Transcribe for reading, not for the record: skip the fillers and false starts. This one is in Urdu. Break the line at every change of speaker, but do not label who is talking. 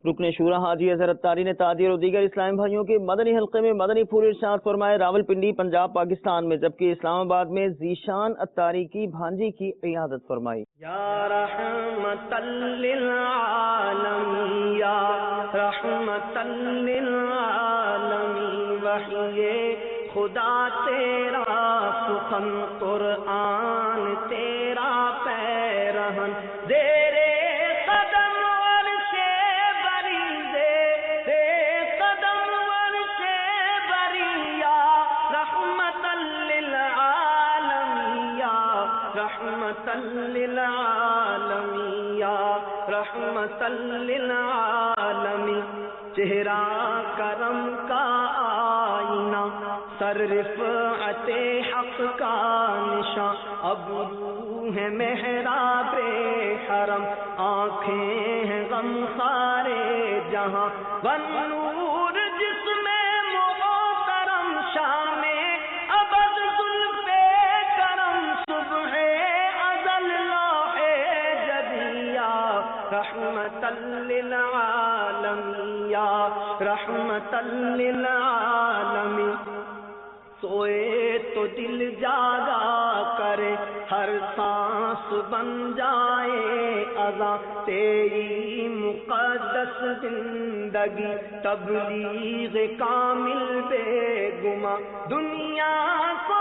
رکن شورا حاجی اظہر اتاری نے تاجر اور دیگر اسلامی بھائیوں کے مدنی حلقے میں مدنی پھول ارشاد فرمائے راولپنڈی پنجاب پاکستان میں، جبکہ اسلام آباد میں ذیشان اتاری کی بھانجی کی عیادت فرمائی۔
یا رحمت للعالمین یا رحمت للعالمین وحی خدا تیرا سخن قرآن تیرا پیرہن زیر قدم عرش بری زیر قدم عرش بری یا رحمت للعالمین یا رحمت للعالمین یا رحمت للعالمین چہرہ کرم کا آئینہ سر رفعت حق کا نشان اب روح ہے محراب حرم آنکھیں ہیں غم خارے جہاں والنور جس میں محترم شام ابد زلف کرم صبح ازل لوح جدیا رحمت للعالمین یا رحمت للعالمین سوئے تو دل جاگا کرے ہر سانس بن جائے اذاں تیری مقدس زندگی تبلیغ کامل بے گماں دنیا کو